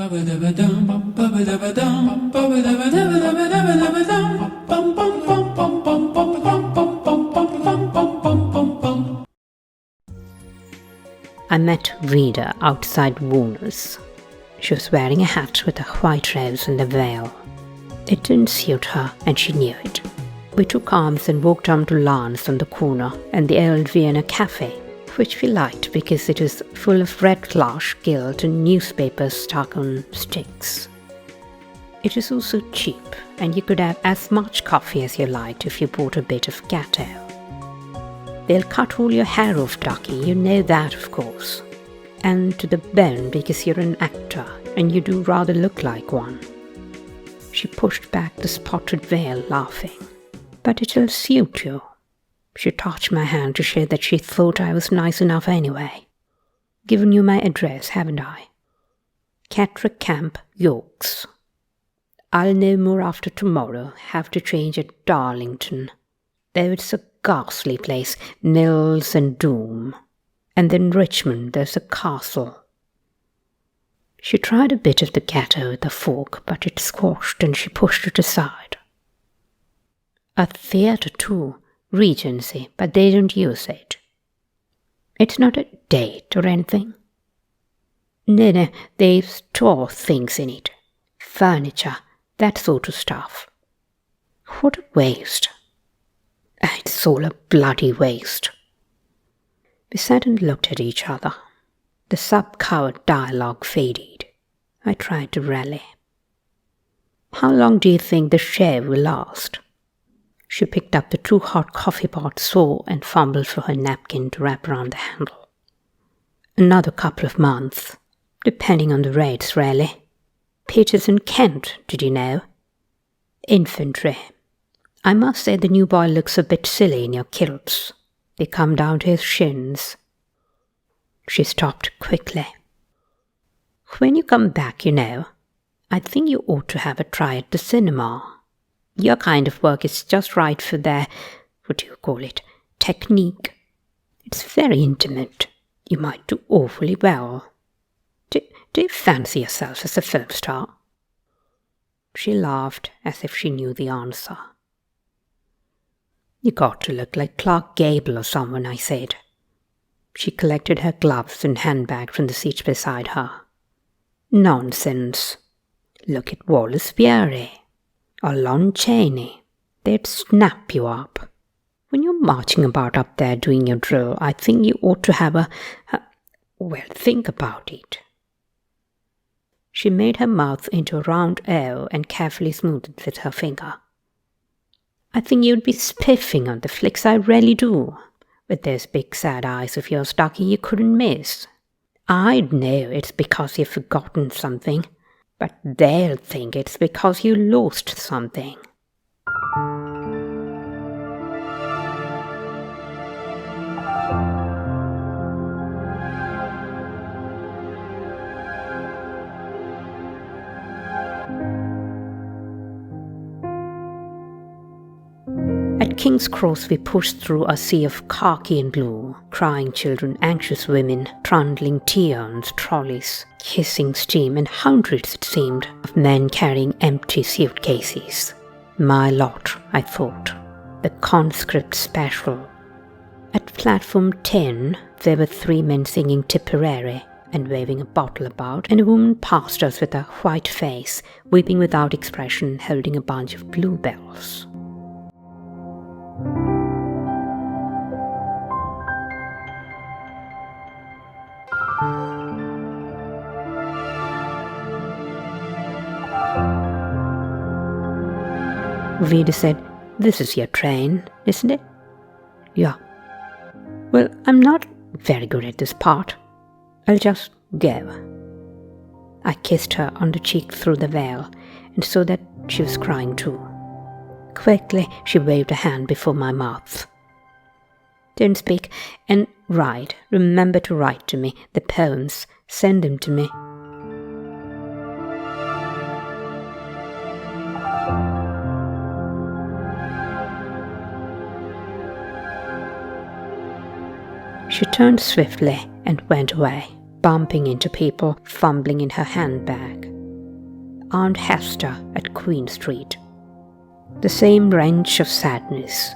I met Rita outside Vienna's. She was wearing a hat with a white rose and a veil. It didn't suit her, and she knew it. We took arms and walked down to Lance on the corner and the old Vienna cafe, which we liked because it was full of red plush, gilt and newspapers stuck on sticks. It was also cheap, and you could have as much coffee as you liked if you bought a bit of gateau. They'll cut all your hair off, ducky, you know that, of course. And to the bone because you're an actor, and you do rather look like one. She pushed back the spotted veil, laughing. But it'll suit you. She touched my hand to show that she thought I was nice enough anyway. Given you my address, haven't I? Catra Camp, Yorks. I'll know more after tomorrow. Have to change at Darlington. Though it's a ghastly place, Mills and Doom. And then Richmond, there's a castle. She tried a bit of the gateau with a fork, but it squashed and she pushed it aside. A theatre too, Regency, but they don't use it. It's not a date or anything. No, they store things in it. Furniture, that sort of stuff. What a waste. It's all a bloody waste. We sat and looked at each other. The sub-coward dialogue faded. I tried to rally. How long do you think the show will last? She picked up the too hot coffee pot, saw and fumbled for her napkin to wrap around the handle. Another couple of months, depending on the rates, really. Peter's in Kent, did you know? Infantry. I must say the new boy looks a bit silly in your kilts. They come down to his shins. She stopped quickly. When you come back, you know, I think you ought to have a try at the cinema. Your kind of work is just right for their, what do you call it, technique. It's very intimate. You might do awfully well. Do you fancy yourself as a film star? She laughed as if she knew the answer. You got to look like Clark Gable or someone, I said. She collected her gloves and handbag from the seat beside her. Nonsense. Look at Wallace Beery or Lon Chaney. They'd snap you up. When you're marching about up there doing your drill, I think you ought to have well, think about it. She made her mouth into a round O and carefully smoothed it with her finger. I think you'd be spiffing on the flicks, I really do. With those big sad eyes of yours, ducky, you couldn't miss. I'd know it's because you've forgotten something, but they'll think it's because you lost something. At King's Cross we pushed through a sea of khaki and blue, crying children, anxious women, trundling tea-urns, trolleys, hissing steam, and hundreds, it seemed, of men carrying empty suitcases. My lot, I thought. The conscript special. At platform 10 there were 3 men singing Tipperary and waving a bottle about, and a woman passed us with a white face, weeping without expression, holding a bunch of bluebells. Vida said, "This is your train, isn't it?" "Yeah." "Well, I'm not very good at this part. I'll just go." I kissed her on the cheek through the veil and saw that she was crying too. Quickly, she waved a hand before my mouth. "Don't speak, and write. Remember to write to me. The poems. Send them to me." She turned swiftly and went away, bumping into people, fumbling in her handbag. Aunt Hester at Queen Street. The same wrench of sadness.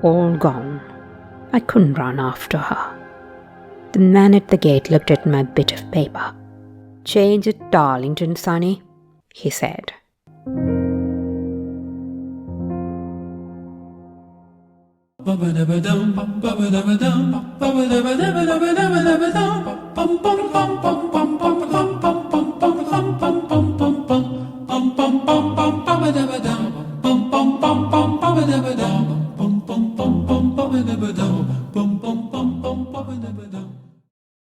All gone. I couldn't run after her. The man at the gate looked at my bit of paper. "Change at Darlington, sonny," he said.